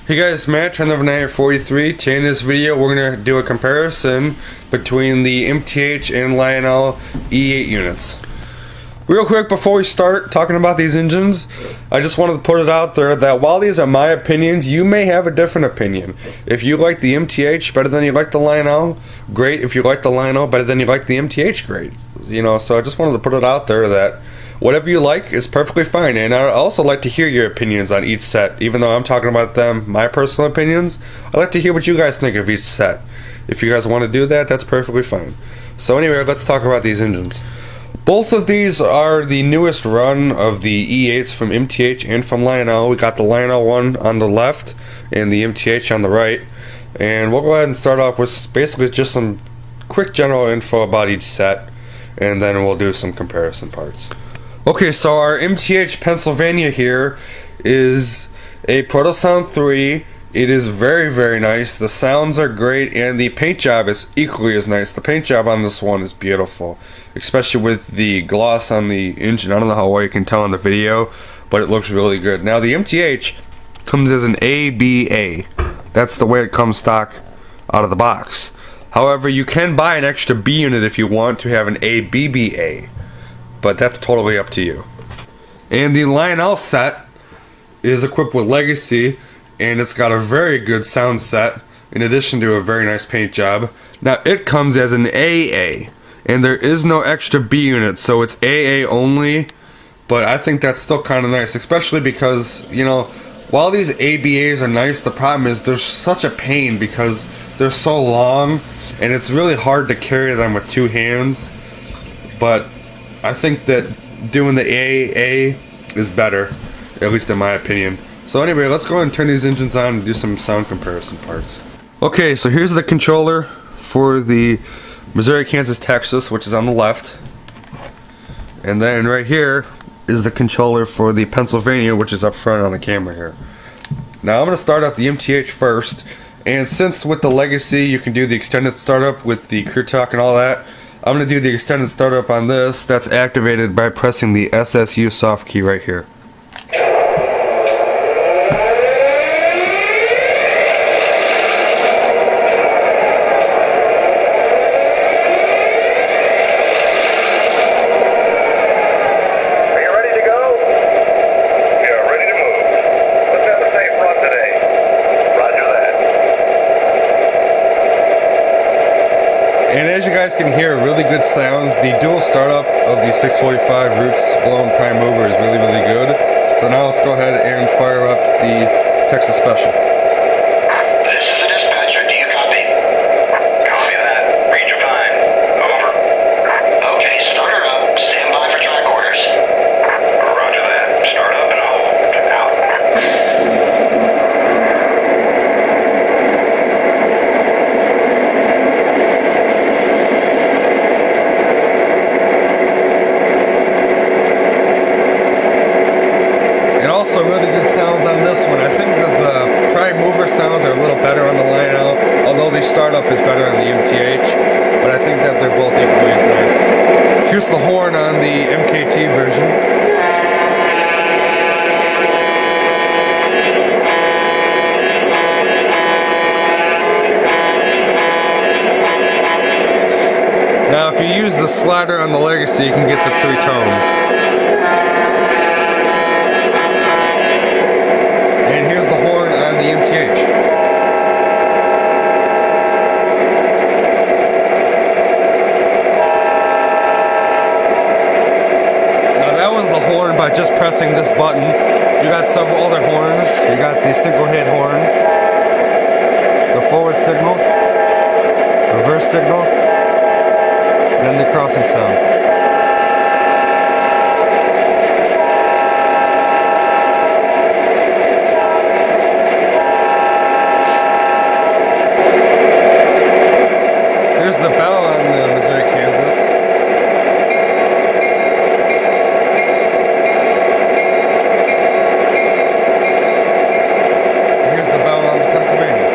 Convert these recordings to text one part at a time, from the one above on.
Hey guys, Matt, Trend4943. Today in this video we're going to do a comparison between the MTH and Lionel E8 units. Real quick before we start talking about these engines, I just wanted to put it out there that while these are my opinions, you may have a different opinion. If you like the MTH better than you like the Lionel, great. If you like the Lionel better than you like the MTH, great. So I just wanted to put it out there that whatever you like is perfectly fine, and I'd also like to hear your opinions on each set. Even though I'm talking about them, my personal opinions, I'd like to hear what you guys think of each set. If you guys want to do that, that's perfectly fine. So anyway, let's talk about these engines. Both of these are the newest run of the E8s from MTH and from Lionel. We got the Lionel one on the left and the MTH on the right. And we'll go ahead and start off with basically just some quick general info about each set, and then we'll do some comparison parts. Okay, so our MTH Pennsylvania here is a Proto Sound 3. It is very, very nice. The sounds are great, and the paint job is equally as nice. The paint job on this one is beautiful, especially with the gloss on the engine. I don't know how well you can tell in the video, but it looks really good. Now, the MTH comes as an ABA. That's the way it comes stock out of the box. However, you can buy an extra B unit if you want to have an ABBA. But that's totally up to you. And the Lionel set is equipped with Legacy, and it's got a very good sound set in addition to a very nice paint job. Now it comes as an AA, and there is no extra B unit, so it's AA only. But I think that's still kind of nice, especially because, while these ABAs are nice, the problem is they're such a pain because they're so long, and it's really hard to carry them with two hands. But I think that doing the AA is better, at least in my opinion. So anyway, let's go ahead and turn these engines on and do some sound comparison parts. Okay, so here's the controller for the Missouri, Kansas, Texas, which is on the left. And then right here is the controller for the Pennsylvania, which is up front on the camera here. Now I'm going to start up the MTH first. And since with the Legacy you can do the extended startup with the Crew Talk and all that, I'm going to do the extended startup on this. That's activated by pressing the SSU soft key right here. And as you guys can hear, really good sounds. The dual startup of the 645 Roots blown prime mover is really, really good. So now let's go ahead and fire up the Texas Special. This is the dispatcher. Do you copy? Copy that. Read your time. Over. Okay, start her up. Stand by for track orders. Roger that. Start up and hold. Out. Also really good sounds on this one. I think that the prime mover sounds are a little better on the Lionel, although the startup is better on the MTH, but I think that they're both equally as nice. Here's the horn on the MKT version. Now if you use the slider on the Legacy, you can get the 3 tones. And here's the horn on the MTH. Now that was the horn by just pressing this button. You got several other horns. You got the single hit horn, the forward signal, reverse signal, and then the crossing sound. Here's the bell on the Missouri, Kansas. Here's the bell on the Pennsylvania.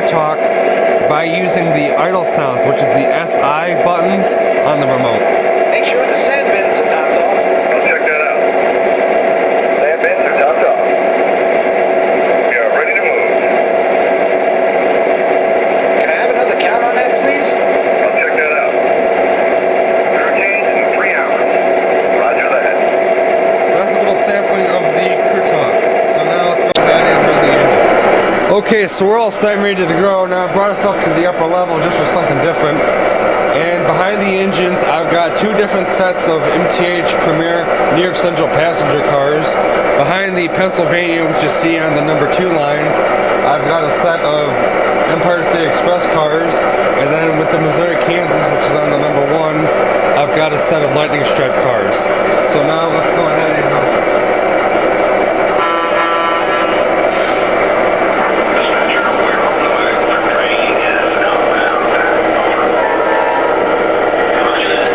Crew Talk by using the idle sounds, which is the SI buttons on the remote. Make sure the sand bins are topped off. I'll check that out. Sand bins are topped off. We are ready to move. Can I have another count on that, please? I'll check that out. Crew change in 3 hours. Roger that. So that's a little sampling of the Crew Talk. So now let's go ahead and run the engines. Okay, so we're all set and ready to go. Now I brought us up to the upper level just for something different. And behind the engines, I've got 2 different sets of MTH Premier New York Central passenger cars. Behind the Pennsylvania, which you see on the number 2 line, I've got a set of Empire State Express cars. And then with the Missouri Kansas, which is on the number 1, I've got a set of Lightning Stripe cars. So now let's go ahead and Dispatcher, we're on the way. Train is outbound. Over. Roger that.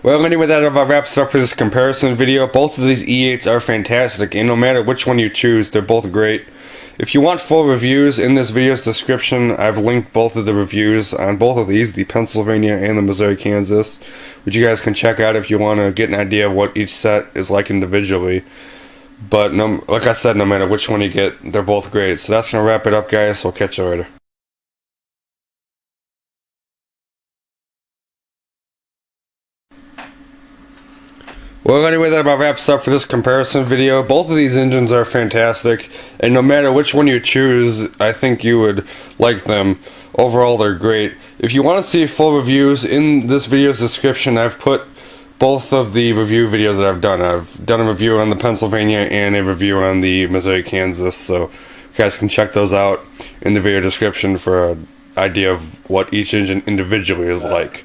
Well, anyway, that about wraps up for this comparison video. Both of these E8s are fantastic, and no matter which one you choose, they're both great. If you want full reviews, in this video's description, I've linked both of the reviews on both of these, the Pennsylvania and the Missouri Kansas, which you guys can check out if you want to get an idea of what each set is like individually. But like I said, no matter which one you get, they're both great. So that's going to wrap it up, guys. We'll catch you later. Well, anyway, that about wraps up for this comparison video. Both of these engines are fantastic, and no matter which one you choose, I think you would like them. Overall, they're great. If you want to see full reviews, in this video's description, I've put both of the review videos that I've done. I've done a review on the Pennsylvania and a review on the Missouri Kansas, so you guys can check those out in the video description for an idea of what each engine individually is like.